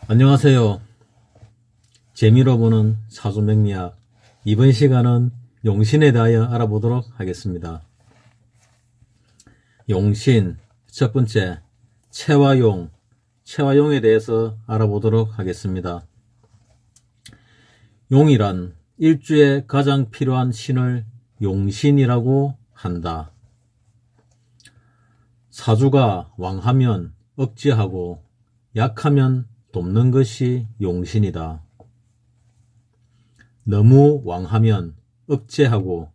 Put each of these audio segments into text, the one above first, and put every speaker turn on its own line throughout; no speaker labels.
안녕하세요. 재미로 보는 사주맹리학. 이번 시간은 용신에 대하여 알아보도록 하겠습니다. 용신, 첫 번째, 채화용, 채화용에 대해서 알아보도록 하겠습니다. 용이란 일주에 가장 필요한 신을 용신이라고 한다. 사주가 왕하면 억제하고 약하면 돕는 것이 용신이다. 너무 왕하면 억제하고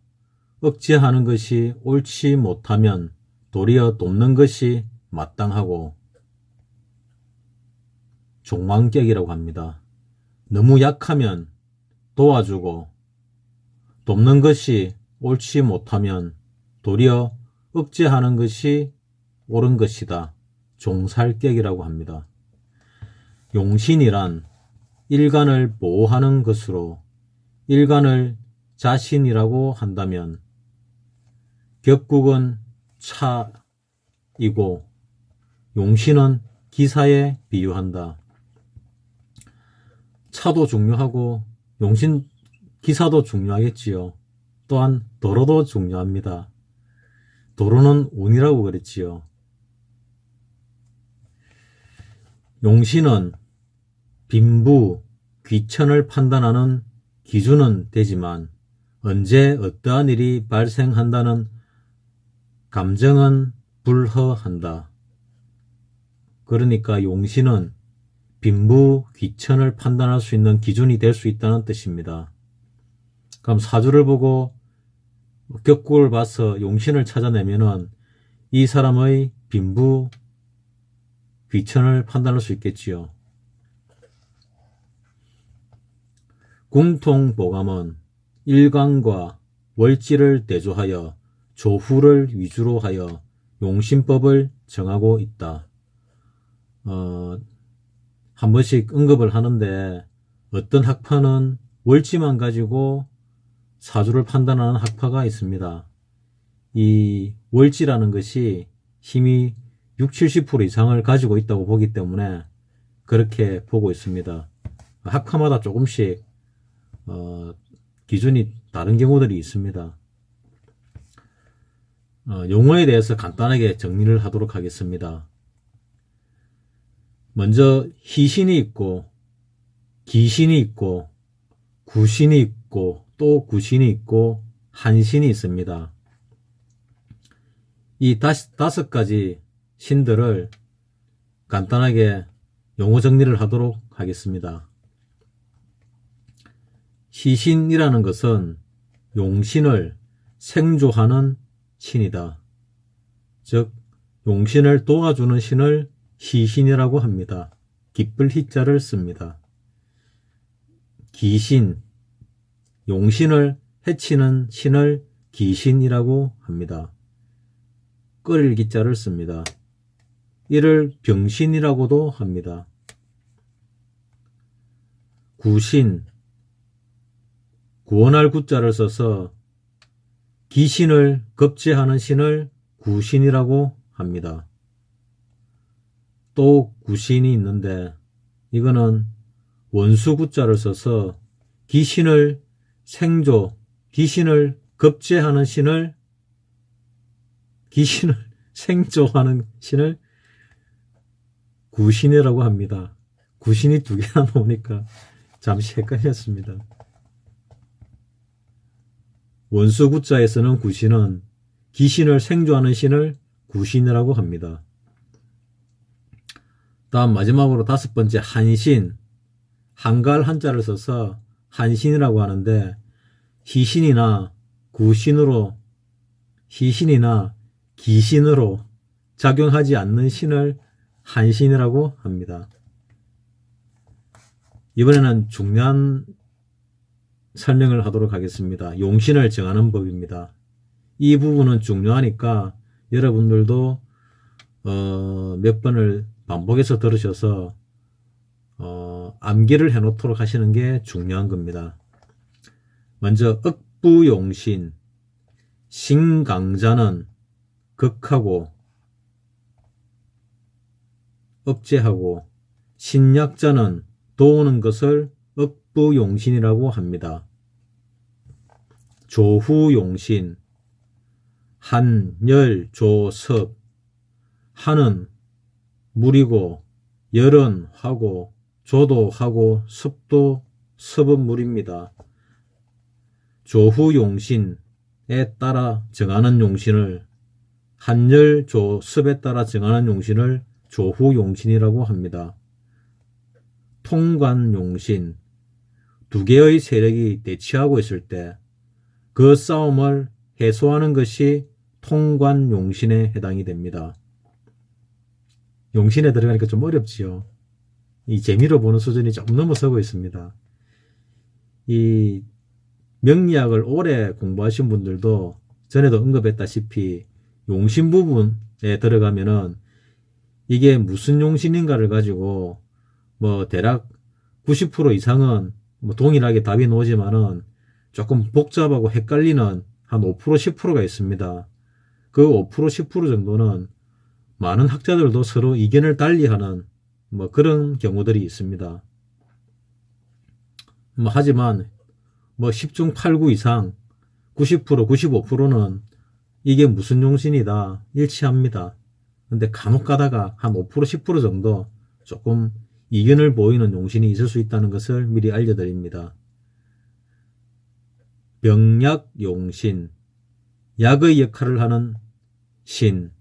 억제하는 것이 옳지 못하면 도리어 돕는 것이 마땅하고 종왕격이라고 합니다. 너무 약하면 도와주고 돕는 것이 옳지 못하면 도리어 억제하는 것이 옳은 것이다. 종살격이라고 합니다. 용신이란 일간을 보호하는 것으로 일간을 자신이라고 한다면 격국은 차이고 용신은 기사에 비유한다. 차도 중요하고 용신 기사도 중요하겠지요. 또한 도로도 중요합니다. 도로는 운이라고 그랬지요. 용신은 빈부, 귀천을 판단하는 기준은 되지만 언제 어떠한 일이 발생한다는 감정은 불허한다. 그러니까 용신은 빈부, 귀천을 판단할 수 있는 기준이 될 수 있다는 뜻입니다. 그럼 사주를 보고 격국을 봐서 용신을 찾아내면은 이 사람의 빈부, 귀천을 판단할 수 있겠지요. 궁통보감은 일간과 월지를 대조하여 조후를 위주로 하여 용신법을 정하고 있다. 한 번씩 언급을 하는데 어떤 학파는 월지만 가지고 사주를 판단하는 학파가 있습니다. 이 월지라는 것이 힘이 60, 70% 이상을 가지고 있다고 보기 때문에 그렇게 보고 있습니다. 학파마다 조금씩 기준이 다른 경우들이 있습니다. 용어에 대해서 간단하게 정리를 하도록 하겠습니다. 먼저 희신이 있고 기신이 있고 구신이 있고 또 구신이 있고 한신이 있습니다. 이 다섯 가지 신들을 간단하게 용어 정리를 하도록 하겠습니다. 희신이라는 것은 용신을 생조하는 신이다. 즉 용신을 도와주는 신을 희신이라고 합니다. 기쁠 희자를 씁니다. 기신, 용신을 해치는 신을 기신이라고 합니다. 끓일 기자를 씁니다. 이를 병신이라고도 합니다. 구신, 구원할 구자를 써서 기신을 겁제하는 신을 구신이라고 합니다. 또 구신이 있는데 이거는 원수 구자를 써서 기신을 생조, 기신을 겁제하는 신을 기신을 생조하는 신을 구신이라고 합니다. 구신이 두 개나 나오니까 잠시 헷갈렸습니다. 원수 구자에 쓰는 구신은 기신을 생조하는 신을 구신이라고 합니다. 다음 마지막으로 다섯 번째 한신, 한갈 한자를 써서 한신이라고 하는데 희신이나 구신으로 희신이나 기신으로 작용하지 않는 신을 한신이라고 합니다. 이번에는 중요한 설명을 하도록 하겠습니다. 용신을 정하는 법입니다. 이 부분은 중요하니까 여러분들도 몇 번을 반복해서 들으셔서 암기를 해놓도록 하시는 게 중요한 겁니다. 먼저 억부용신, 신강자는 극하고 억제하고 신약자는 도우는 것을 억부용신이라고 합니다. 조후용신, 한, 열, 조, 섭. 한은 물이고 열은 화고 조도 화고 섭도 섭은 물입니다. 조후용신에 따라 정하는 용신을 한열, 조, 섭에 따라 정하는 용신을 조후용신이라고 합니다. 통관용신, 두 개의 세력이 대치하고 있을 때 그 싸움을 해소하는 것이 통관용신에 해당이 됩니다. 용신에 들어가니까 좀 어렵지요. 이 재미로 보는 수준이 조금 넘어서고 있습니다. 이 명리학을 오래 공부하신 분들도 전에도 언급했다시피 용신 부분에 들어가면은 이게 무슨 용신인가를 가지고 뭐 대략 90% 이상은 뭐 동일하게 답이 나오지만은 조금 복잡하고 헷갈리는 한 5% 10%가 있습니다. 그 5% 10% 정도는 많은 학자들도 서로 이견을 달리하는 뭐 그런 경우들이 있습니다. 하지만 10중 8구 이상 90% 95%는 이게 무슨 용신이다 일치합니다. 근데 간혹 가다가 한 5% 10% 정도 조금 이견을 보이는 용신이 있을 수 있다는 것을 미리 알려드립니다. 병약용신, 약의 역할을 하는 신,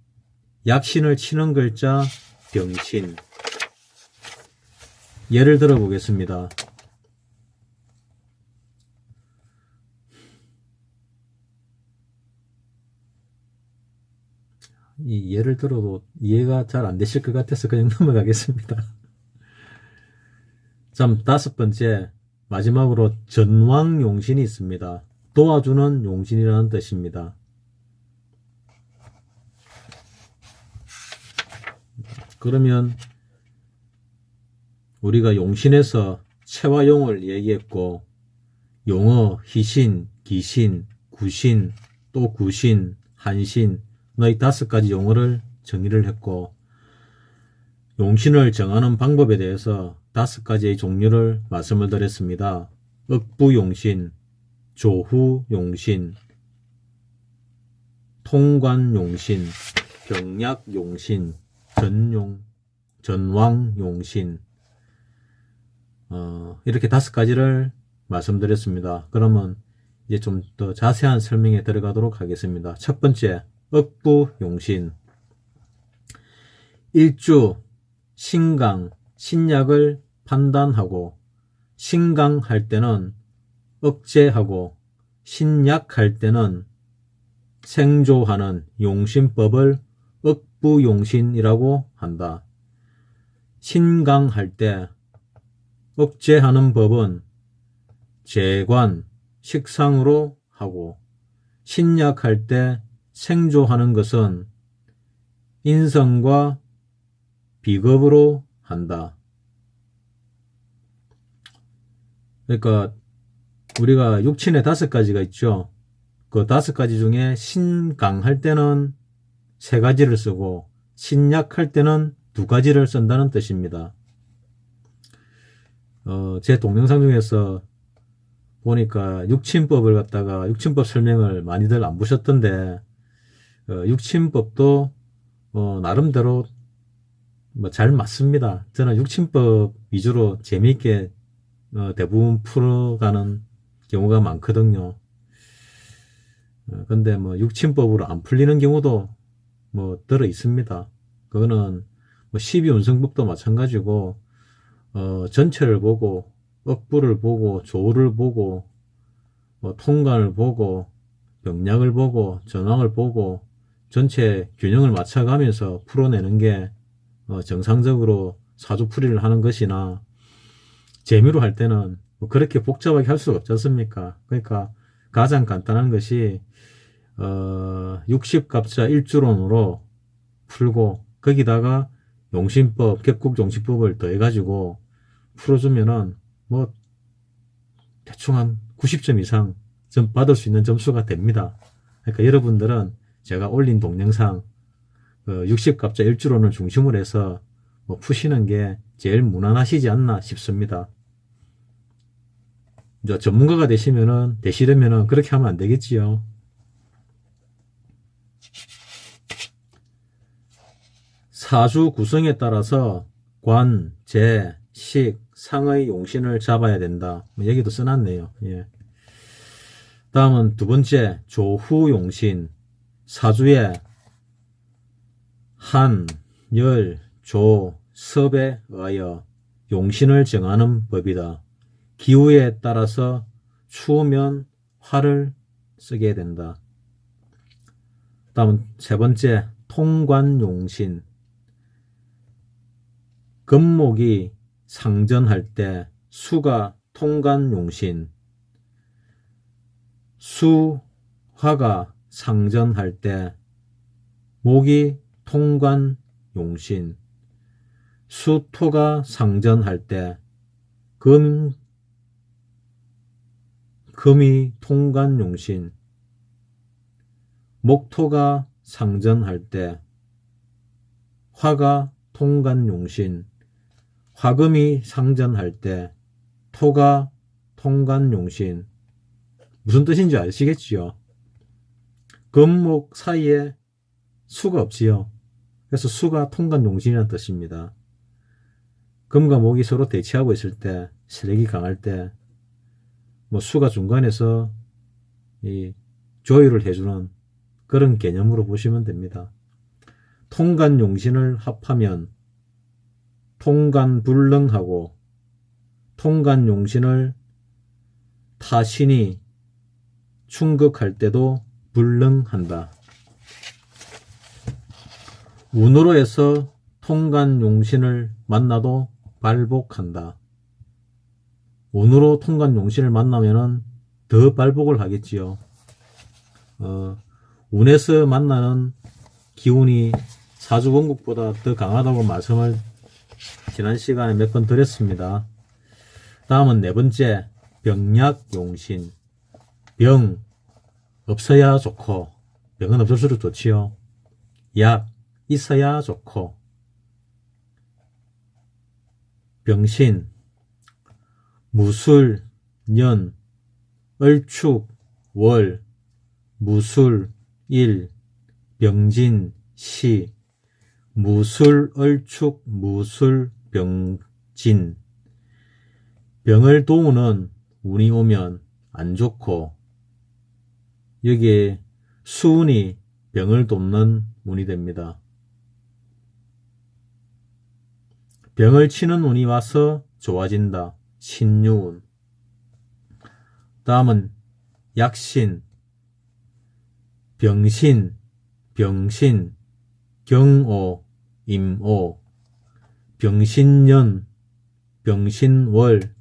약신을 치는 글자 병신. 예를 들어 보겠습니다. 이 예를 들어도 이해가 잘 안 되실 것 같아서 그냥 넘어가겠습니다. 참, 5번째, 마지막으로 전왕용신이 있습니다. 도와주는 용신이라는 뜻입니다. 그러면 우리가 용신에서 체와 용을 얘기했고 용어, 희신, 기신, 구신, 또 구신, 한신 너희 5가지 용어를 정의를 했고 용신을 정하는 방법에 대해서 5가지의 종류를 말씀을 드렸습니다. 억부용신, 조후용신, 통관용신, 병약용신, 전왕용신 이렇게 5가지를 말씀드렸습니다. 그러면 이제 좀 더 자세한 설명에 들어가도록 하겠습니다. 첫 번째, 억부용신. 일주, 신강, 신약을 판단하고 신강할 때는 억제하고 신약할 때는 생조하는 용신법을 억부용신이라고 한다. 신강할 때 억제하는 법은 재관, 식상으로 하고 신약할 때 생조하는 것은 인성과 비겁으로 한다. 그러니까 우리가 육친에 5가지가 있죠. 그 5가지 중에 신강할 때는 3가지를 쓰고 신약할 때는 2가지를 쓴다는 뜻입니다. 제 동영상 중에서 보니까 육친법을 갖다가 육친법 설명을 많이들 안 보셨던데 육친법도 나름대로 잘 맞습니다. 저는 육친법 위주로 재미있게 대부분 풀어가는 경우가 많거든요. 근데 육친법으로 안 풀리는 경우도 들어 있습니다. 그거는 12운성법도 마찬가지고 전체를 보고 억부를 보고 조를 보고 통관을 보고 병약을 보고 전왕을 보고 전체 균형을 맞춰가면서 풀어내는 게 정상적으로 사주풀이를 하는 것이나 재미로 할 때는 그렇게 복잡하게 할 수가 없지 않습니까? 그러니까 가장 간단한 것이 60갑자 1주론으로 풀고 거기다가 용신법, 격국용신법을 더해가지고 풀어주면은 대충 한 90점 이상 받을 수 있는 점수가 됩니다. 그러니까 여러분들은 제가 올린 동영상 60갑자 1주론을 중심으로 해서 뭐 푸시는 게 제일 무난하시지 않나 싶습니다. 이제 전문가가 되시려면은 그렇게 하면 안 되겠지요. 사주 구성에 따라서 관, 재, 식, 상의 용신을 잡아야 된다. 뭐 여기도 써놨네요. 예. 다음은 두 번째, 조후 용신. 사주에 한, 열, 조, 섭에 의하여 용신을 정하는 법이다. 기후에 따라서 추우면 화를 쓰게 된다. 다음은 세 번째, 통관용신. 금목이 상전할 때 수가 통관용신, 수화가 상전할 때 목이 통관용신, 수토가 상전할 때 금이 통관용신, 목토가 상전할 때 화가 통관용신, 화금이 상전할 때 토가 통관용신. 무슨 뜻인지 아시겠지요? 금목 사이에 수가 없지요. 그래서 수가 통관용신이라는 뜻입니다. 금과 목이 서로 대치하고 있을 때, 세력이 강할 때, 뭐 수가 중간에서 이 조율을 해주는 그런 개념으로 보시면 됩니다. 통관용신을 합하면 통관불능하고, 통관용신을 타신이 충극할 때도 불능한다. 운으로 해서 통관용신을 만나도 발복한다. 운으로 통관용신을 만나면은 더 발복을 하겠지요. 운에서 만나는 기운이 사주원국보다 더 강하다고 말씀을 지난 시간에 몇 번 드렸습니다. 다음은 네 번째, 병약용신. 병 없어야 좋고, 병은 없을수록 좋지요. 약 있어야 좋고, 병신, 무술, 년, 을축, 월, 무술, 일, 병진, 시, 무술, 을축, 무술, 병진. 병을 도우는 운이 오면 안 좋고, 여기에 수운이 병을 돕는 운이 됩니다. 병을 치는 운이 와서 좋아진다. 신유운. 다음은 약신, 병신, 병신, 경오, 임오, 병신년, 병신월,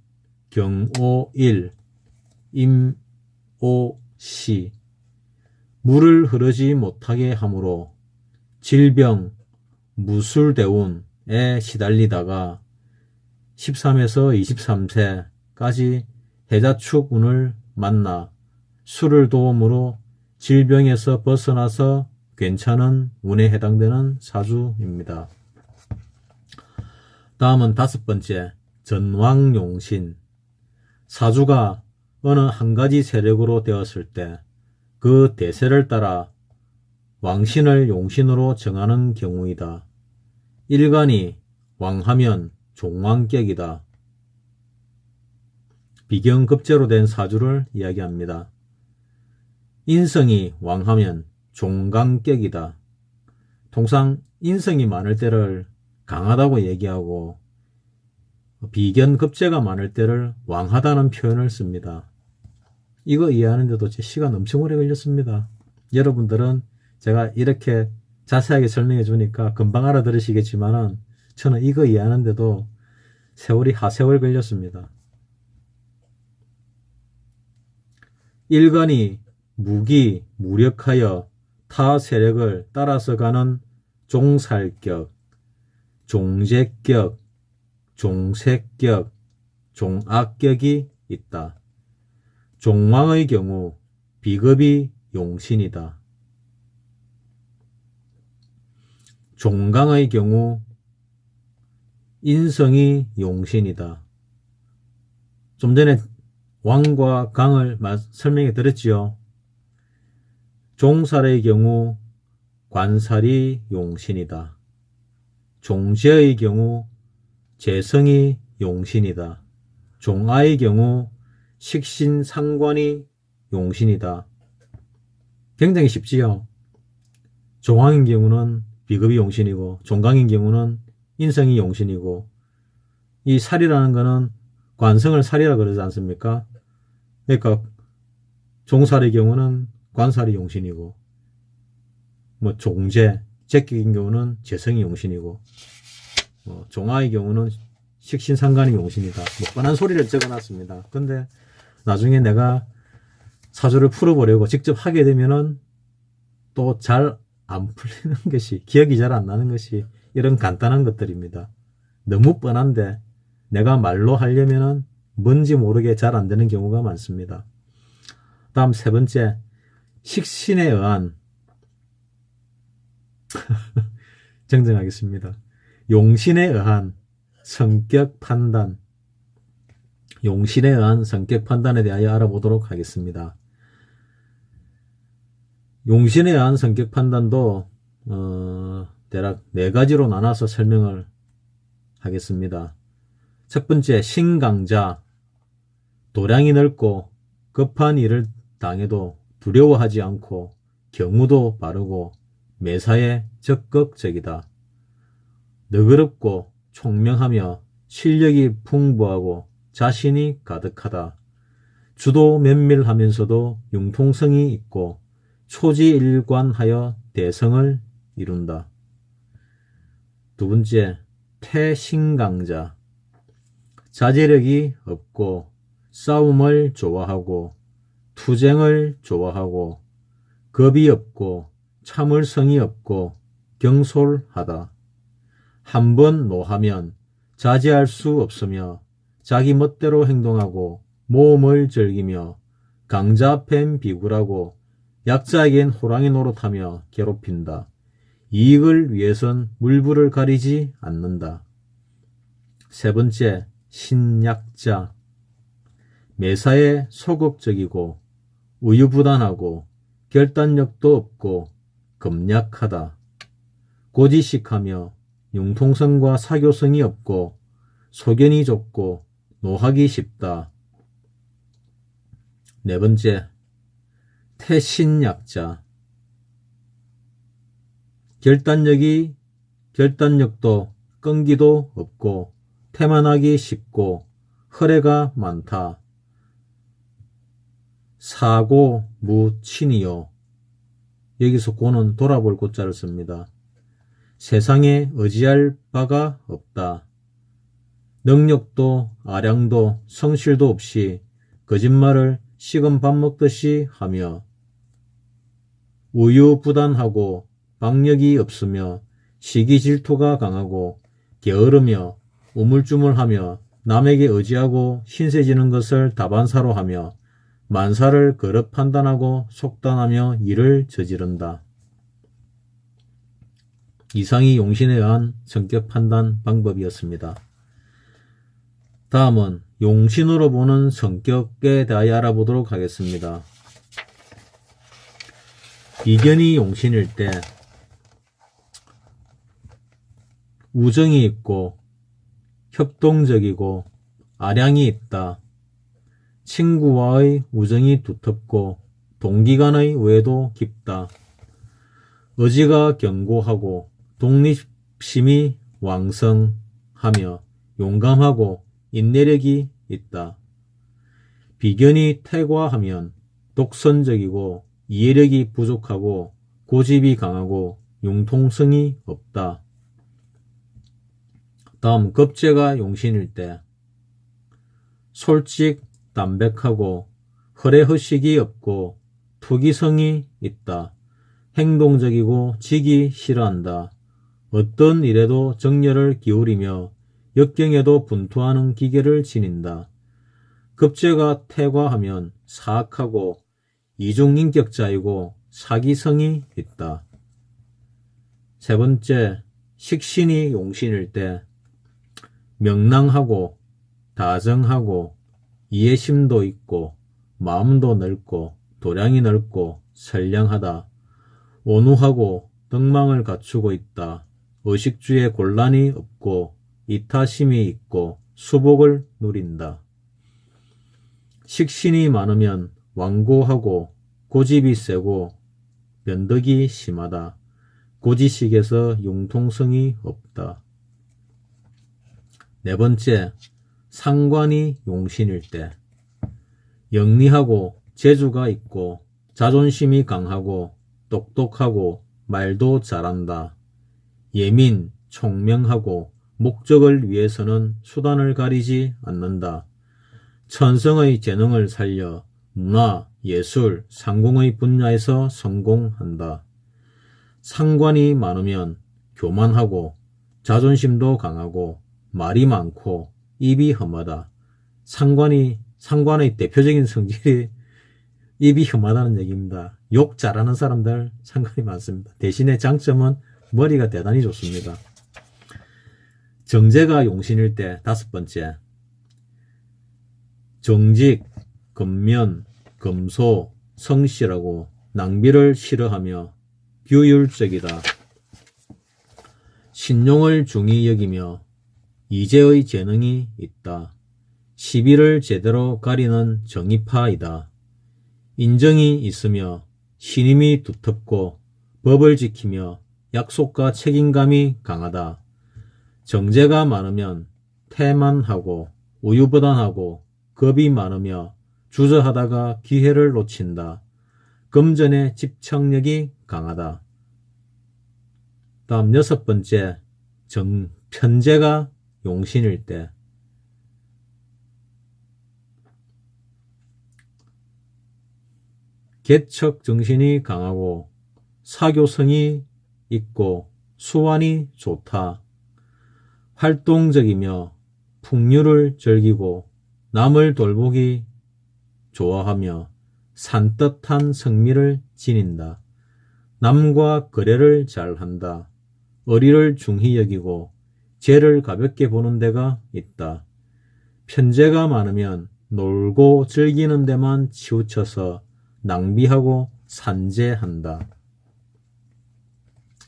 경오일, 임오시. 물을 흐르지 못하게 하므로 질병, 무술대운에 시달리다가 13에서 23세까지 해자축운을 만나 술을 도움으로 질병에서 벗어나서 괜찮은 운에 해당되는 사주입니다. 다음은 다섯 번째, 전왕용신. 사주가 어느 한 가지 세력으로 되었을 때 그 대세를 따라 왕신을 용신으로 정하는 경우이다. 일간이 왕하면 종왕격이다. 비경급제로 된 사주를 이야기합니다. 인성이 왕하면 종강격이다. 통상 인성이 많을 때를 강하다고 얘기하고, 비견급제가 많을 때를 왕하다는 표현을 씁니다. 이거 이해하는데도 제 시간 엄청 오래 걸렸습니다. 여러분들은 제가 이렇게 자세하게 설명해 주니까 금방 알아들으시겠지만은 저는 이거 이해하는데도 세월이 하세월 걸렸습니다. 일간이 무력하여 타 세력을 따라서 가는 종살격, 종재격, 종색격, 종악격이 있다. 종왕의 경우 비급이 용신이다. 종강의 경우 인성이 용신이다. 좀 전에 왕과 강을 설명해 드렸지요. 종살의 경우 관살이 용신이다. 종제의 경우 재성이 용신이다. 종아의 경우 식신상관이 용신이다. 굉장히 쉽지요. 종왕인 경우는 비급이 용신이고 종강인 경우는 인성이 용신이고, 이 살이라는 거는 관성을 살이라 그러지 않습니까? 그러니까 종살의 경우는 관살이 용신이고, 뭐 종제, 제격인 경우는 재성이 용신이고, 종아의 경우는 식신상관이 용신이다. 뭐 뻔한 소리를 적어놨습니다. 근데 나중에 내가 사주를 풀어보려고 직접 하게 되면은 또 잘 안 풀리는 것이, 기억이 잘 안 나는 것이 이런 간단한 것들입니다. 너무 뻔한데 내가 말로 하려면은 뭔지 모르게 잘 안 되는 경우가 많습니다. 다음 세 번째, 식신에 의한 정정하겠습니다. 용신에 의한 성격 판단, 용신에 의한 성격 판단에 대하여 알아보도록 하겠습니다. 용신에 의한 성격 판단도 대략 4가지로 나눠서 설명을 하겠습니다. 첫 번째, 신강자, 도량이 넓고 급한 일을 당해도 두려워하지 않고 경우도 바르고 매사에 적극적이다. 너그럽고 총명하며 실력이 풍부하고 자신이 가득하다. 주도 면밀하면서도 융통성이 있고 초지일관하여 대성을 이룬다. 두 번째, 태신강자, 자제력이 없고 싸움을 좋아하고 투쟁을 좋아하고 겁이 없고 참을성이 없고 경솔하다. 한번 노하면 자제할 수 없으며 자기 멋대로 행동하고 모험을 즐기며 강자팬 비굴하고 약자에겐 호랑이 노릇하며 괴롭힌다. 이익을 위해선 물불을 가리지 않는다. 세 번째, 신약자, 매사에 소극적이고 우유부단하고 결단력도 없고 겁약하다. 고지식하며 융통성과 사교성이 없고 소견이 좁고 노하기 쉽다. 네 번째, 태신약자, 결단력도 끈기도 없고 태만하기 쉽고 허례가 많다. 사고 무친이요. 여기서 고는 돌아볼 고자를 씁니다. 세상에 의지할 바가 없다. 능력도 아량도 성실도 없이 거짓말을 식은 밥 먹듯이 하며 우유부단하고 박력이 없으며 시기 질투가 강하고 게으르며 우물쭈물하며 남에게 의지하고 신세지는 것을 다반사로 하며 만사를 거듭 판단하고 속단하며 일을 저지른다. 이상이 용신에 의한 성격 판단 방법이었습니다. 다음은 용신으로 보는 성격에 대하여 알아보도록 하겠습니다. 비견이 용신일 때 우정이 있고 협동적이고 아량이 있다. 친구와의 우정이 두텁고 동기간의 우애도 깊다. 의지가 견고하고 독립심이 왕성하며 용감하고 인내력이 있다. 비견이 퇴과하면 독선적이고 이해력이 부족하고 고집이 강하고 융통성이 없다. 다음, 겁재가 용신일 때 솔직 담백하고 허례허식이 없고 투기성이 있다. 행동적이고 지기 싫어한다. 어떤 일에도 정열을 기울이며 역경에도 분투하는 기계를 지닌다. 겁재가 퇴과하면 사악하고 이중인격자이고 사기성이 있다. 세 번째, 식신이 용신일 때 명랑하고 다정하고 이해심도 있고 마음도 넓고 도량이 넓고 선량하다. 온후하고 덕망을 갖추고 있다. 의식주에 곤란이 없고 이타심이 있고 수복을 누린다. 식신이 많으면 완고하고 고집이 세고 변덕이 심하다. 고지식에서 융통성이 없다. 네 번째, 상관이 용신일 때 영리하고 재주가 있고 자존심이 강하고 똑똑하고 말도 잘한다. 예민, 총명하고 목적을 위해서는 수단을 가리지 않는다. 천성의 재능을 살려 문화, 예술, 상공의 분야에서 성공한다. 상관이 많으면 교만하고 자존심도 강하고 말이 많고 입이 험하다. 상관의 대표적인 성질이 입이 험하다는 얘기입니다. 욕 잘하는 사람들 상관이 많습니다. 대신에 장점은 머리가 대단히 좋습니다. 정제가 용신일 때 다섯 번째, 정직, 근면, 검소, 성실하고 낭비를 싫어하며 규율적이다. 신용을 중히 여기며 이재의 재능이 있다. 시비를 제대로 가리는 정의파이다. 인정이 있으며 신임이 두텁고 법을 지키며 약속과 책임감이 강하다. 정제가 많으면 태만하고 우유부단하고 겁이 많으며 주저하다가 기회를 놓친다. 금전에 집착력이 강하다. 다음 여섯 번째, 편제가 용신일 때 개척 정신이 강하고 사교성이 있고 수완이 좋다. 활동적이며 풍류를 즐기고 남을 돌보기 좋아하며 산뜻한 성미를 지닌다. 남과 거래를 잘한다. 의리를 중히 여기고 죄를 가볍게 보는 데가 있다. 편제가 많으면 놀고 즐기는 데만 치우쳐서 낭비하고 산재한다.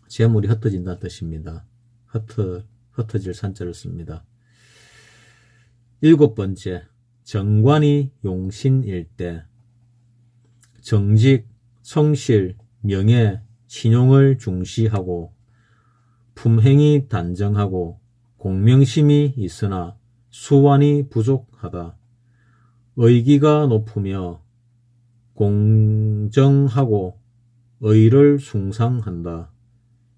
재물이 흩어진다는 뜻입니다. 흩어질 산자를 씁니다. 일곱 번째, 정관이 용신일 때 정직, 성실, 명예, 신용을 중시하고 품행이 단정하고 공명심이 있으나 수완이 부족하다. 의기가 높으며 공정하고 의를 숭상한다.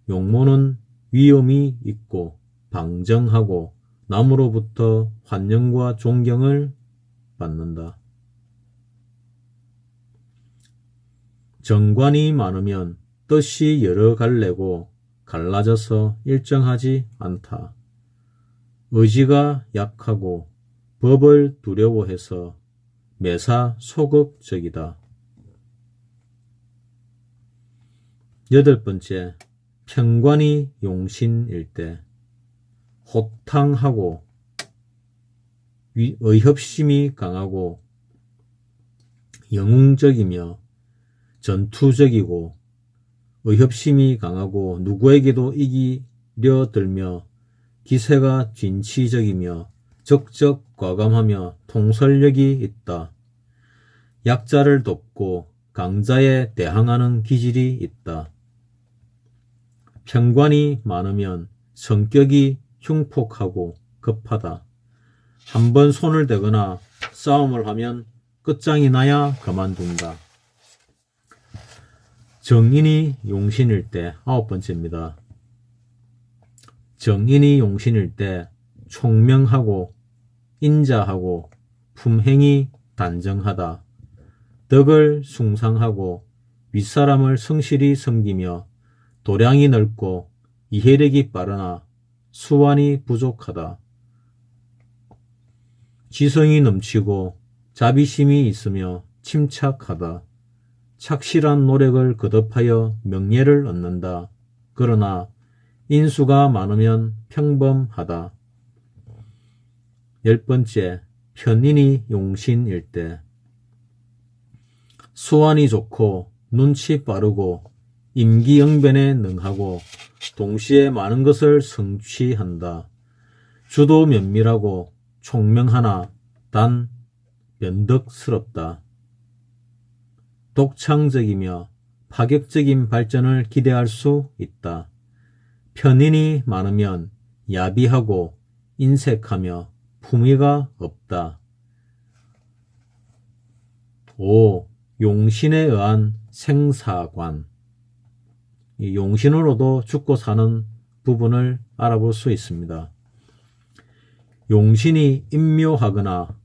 용모는 위엄이 있고 방정하고 남으로부터 환영과 존경을 받는다. 정관이 많으면 뜻이 여러 갈래고 갈라져서 일정하지 않다. 의지가 약하고 법을 두려워해서 매사 소극적이다. 여덟 번째, 편관이 용신일 때 호탕하고 의협심이 강하고 영웅적이며 전투적이고 의협심이 강하고 누구에게도 이기려 들며 기세가 진취적이며 적적 과감하며 통솔력이 있다. 약자를 돕고 강자에 대항하는 기질이 있다. 편관이 많으면 성격이 흉폭하고 급하다. 한번 손을 대거나 싸움을 하면 끝장이 나야 그만둔다. 정인이 용신일 때 아홉 번째입니다. 정인이 용신일 때 총명하고 인자하고 품행이 단정하다. 덕을 숭상하고 윗사람을 성실히 섬기며 도량이 넓고 이해력이 빠르나 수완이 부족하다. 지성이 넘치고 자비심이 있으며 침착하다. 착실한 노력을 거듭하여 명예를 얻는다. 그러나 인수가 많으면 평범하다. 10번째, 편인이 용신일 때. 수완이 좋고 눈치 빠르고 임기응변에 능하고 동시에 많은 것을 성취한다. 주도 면밀하고 총명하나 단 변덕스럽다. 독창적이며 파격적인 발전을 기대할 수 있다. 편인이 많으면 야비하고 인색하며 품위가 없다. 5. 용신에 의한 생사관. 이 용신으로도 죽고 사는 부분을 알아볼 수 있습니다. 용신이 임묘하거나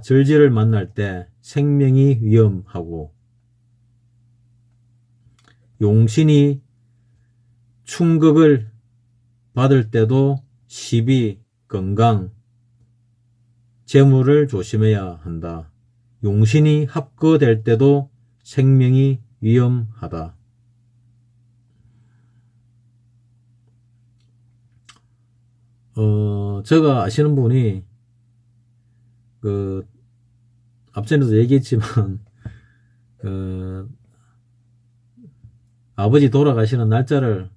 절지를 만날 때 생명이 위험하고, 용신이 충극을 받을 때도 시비, 건강, 재물을 조심해야 한다. 용신이 합거될 때도 생명이 위험하다. 제가 아시는 분이 앞전에도 얘기했지만 아버지 돌아가시는 날짜를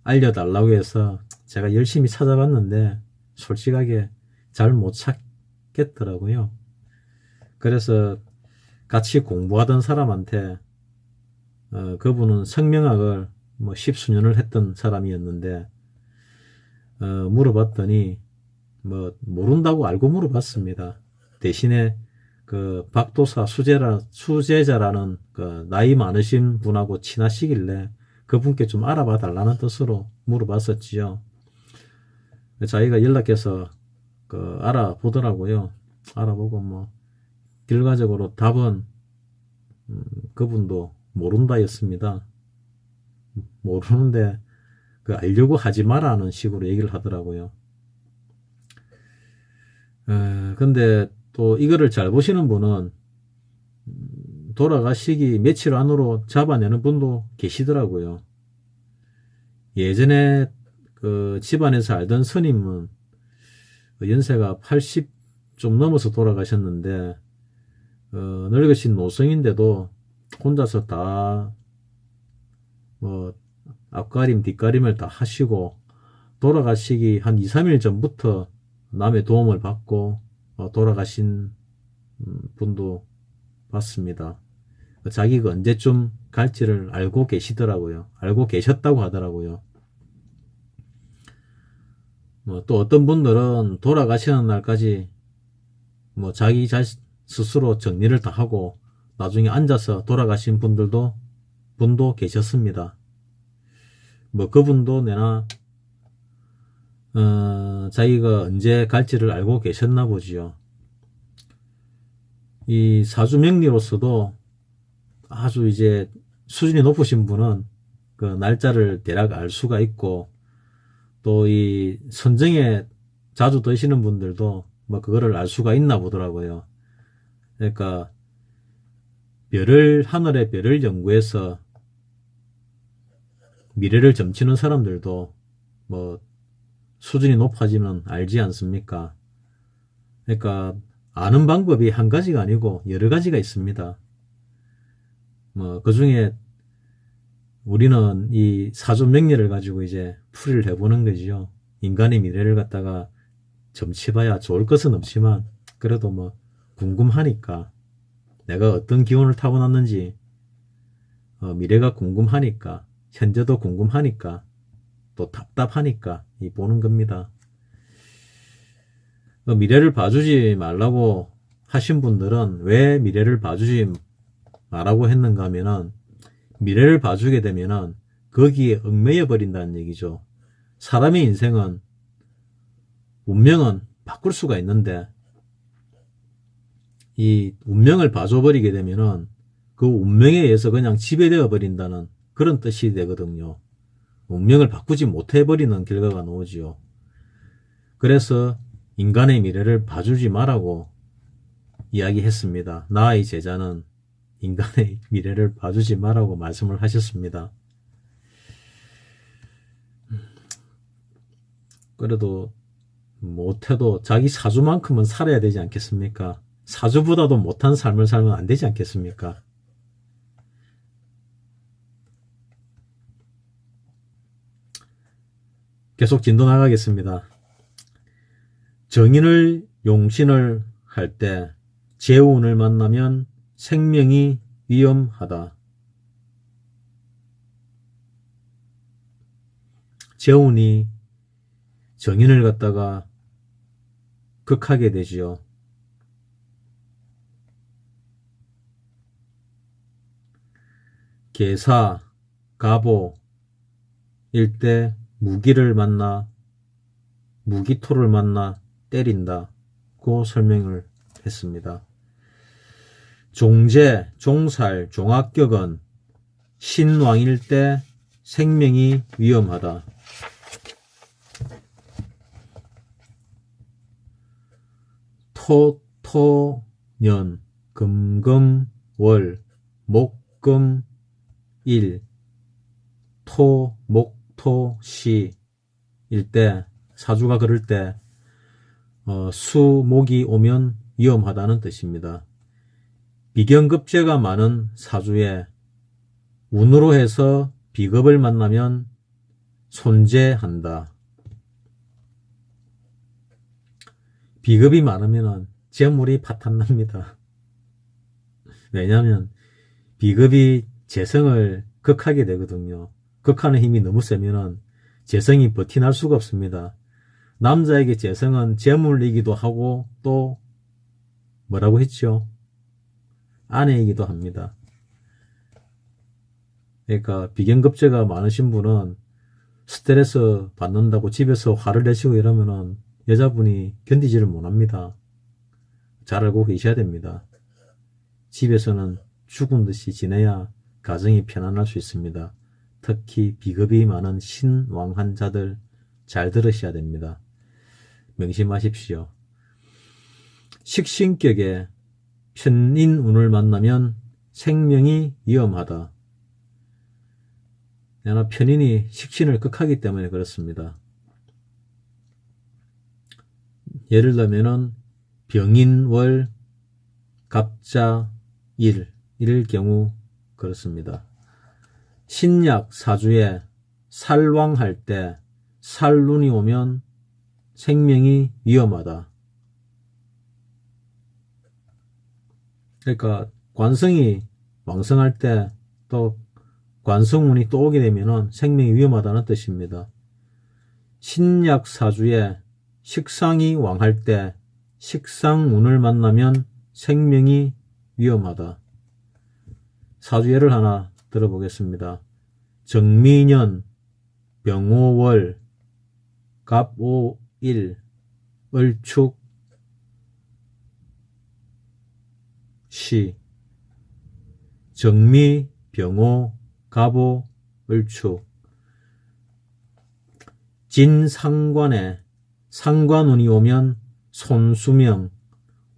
알려달라고 해서 제가 열심히 찾아봤는데 솔직하게 잘 못 찾겠더라고요. 그래서 같이 공부하던 사람한테 그분은 성명학을 뭐 십수년을 했던 사람이었는데 물어봤더니 뭐 모른다고 알고 물어봤습니다. 대신에 그 박도사 수제자라는 그 나이 많으신 분하고 친하시길래 그분께 좀 알아봐 달라는 뜻으로 물어봤었지요. 자기가 연락해서 알아보더라고요. 알아보고 뭐 결과적으로 답은 그분도 모른다였습니다. 모르는데 알려고 하지 마라는 식으로 얘기를 하더라고요. 근데 또 이거를 잘 보시는 분은 돌아가시기 며칠 안으로 잡아내는 분도 계시더라고요. 예전에 그 집안에서 알던 스님은 연세가 80 좀 넘어서 돌아가셨는데 늙으신 노성인데도 혼자서 다 뭐 앞가림 뒷가림을 다 하시고 돌아가시기 한 2, 3일 전부터 남의 도움을 받고 돌아가신 분도 봤습니다. 자기가 언제쯤 갈지를 알고 계시더라고요. 알고 계셨다고 하더라고요. 또 어떤 분들은 돌아가시는 날까지 뭐 자기 스스로 정리를 다 하고 나중에 앉아서 돌아가신 분도 계셨습니다. 뭐 그분도 내나 자기가 언제 갈지를 알고 계셨나 보지요. 이 사주명리로서도 아주 이제 수준이 높으신 분은 그 날짜를 대략 알 수가 있고, 또 이 선정에 자주 드시는 분들도 뭐 그거를 알 수가 있나 보더라고요. 그러니까 하늘의 별을 연구해서 미래를 점치는 사람들도 뭐 수준이 높아지면 알지 않습니까? 그러니까 아는 방법이 한 가지가 아니고 여러 가지가 있습니다. 뭐 그 중에 우리는 이 사주 명리를 가지고 이제 풀이를 해보는 거지요. 인간의 미래를 갖다가 점치봐야 좋을 것은 없지만 그래도 뭐 궁금하니까, 내가 어떤 기운을 타고났는지 미래가 궁금하니까, 현재도 궁금하니까, 또 답답하니까 보는 겁니다. 미래를 봐주지 말라고 하신 분들은 왜 미래를 봐주지 말라고 했는가 하면은, 미래를 봐주게 되면은 거기에 얽매여 버린다는 얘기죠. 사람의 인생은, 운명은 바꿀 수가 있는데 이 운명을 봐줘 버리게 되면은 그 운명에 의해서 그냥 지배되어 버린다는 그런 뜻이 되거든요. 운명을 바꾸지 못해 버리는 결과가 나오지요. 그래서 인간의 미래를 봐주지 말라고 이야기했습니다. 나의 제자는 인간의 미래를 봐주지 말라고 말씀을 하셨습니다. 그래도 못해도 자기 사주만큼은 살아야 되지 않겠습니까? 사주보다도 못한 삶을 살면 안 되지 않겠습니까? 계속 진도 나가겠습니다. 정인을 용신을 할 때 재운을 만나면 생명이 위험하다. 재운이 정인을 갖다가 극하게 되지요. 계사, 가보 일때 무기를 만나 무기토를 만나 때린다고 설명을 했습니다. 종제, 종살, 종합격은 신왕일 때 생명이 위험하다. 토, 토, 년, 금, 금, 월, 목, 금, 일, 토, 목, 토, 시 일 때, 사주가 그럴 때 수, 목이 오면 위험하다는 뜻입니다. 비경급제가 많은 사주에 운으로 해서 비급을 만나면 손재한다. 비급이 많으면 재물이 파탄납니다. 왜냐하면 비급이 재성을 극하게 되거든요. 극하는 힘이 너무 세면 재성이 버티날 수가 없습니다. 남자에게 재성은 재물이기도 하고 또 뭐라고 했죠? 아내이기도 합니다. 그러니까 비경급제가 많으신 분은 스트레스 받는다고 집에서 화를 내시고 이러면은 여자분이 견디지를 못합니다. 잘 알고 계셔야 됩니다. 집에서는 죽은 듯이 지내야 가정이 편안할 수 있습니다. 특히 비급이 많은 신왕한자들 잘 들으셔야 됩니다. 명심하십시오. 식신격에 편인운을 만나면 생명이 위험하다. 편인이 식신을 극하기 때문에 그렇습니다. 예를 들면은 병인월 갑자 일일 경우 그렇습니다. 신약 사주에 살왕할 때 살운이 오면 생명이 위험하다. 그러니까 관성이 왕성할 때 또 관성운이 또 오게 되면 생명이 위험하다는 뜻입니다. 신약 사주에 식상이 왕할 때 식상운을 만나면 생명이 위험하다. 사주 예를 하나 들어보겠습니다. 정미년, 병오월, 갑오일, 을축, 시. 정미, 병오, 갑오, 을축. 진상관에 상관운이 오면 손수명,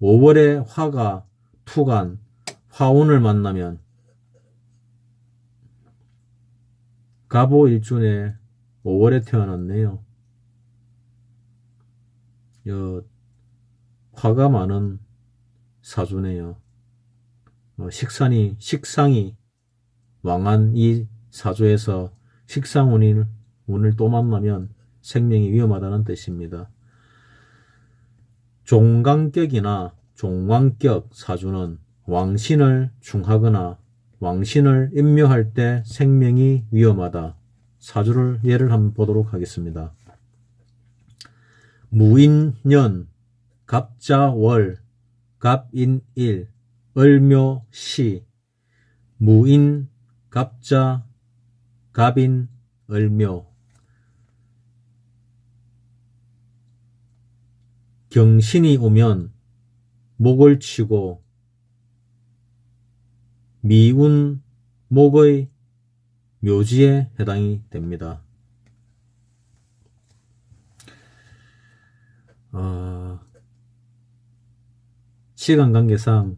5월에 화가 투간, 화운을 만나면 갑오일준에 5월에 태어났네요. 화가 많은 사주네요. 식상이 왕한 이 사주에서 식상운을 또 만나면 생명이 위험하다는 뜻입니다. 종강격이나 종왕격 사주는 왕신을 중하거나 왕신을 임묘할 때 생명이 위험하다. 사주를 예를 한번 보도록 하겠습니다. 무인년, 갑자월, 갑인일, 을묘시, 무인, 갑자, 갑인, 을묘. 경신이 오면 목을 치고 미운 목의 묘지에 해당이 됩니다. 시간 관계상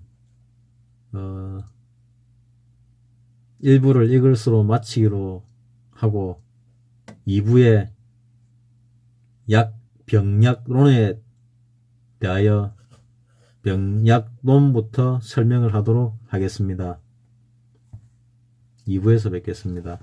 1부를 이것으로 마치기로 하고 2부에 약 병약론에 대하여 병약론부터 설명을 하도록 하겠습니다. 2부에서 뵙겠습니다.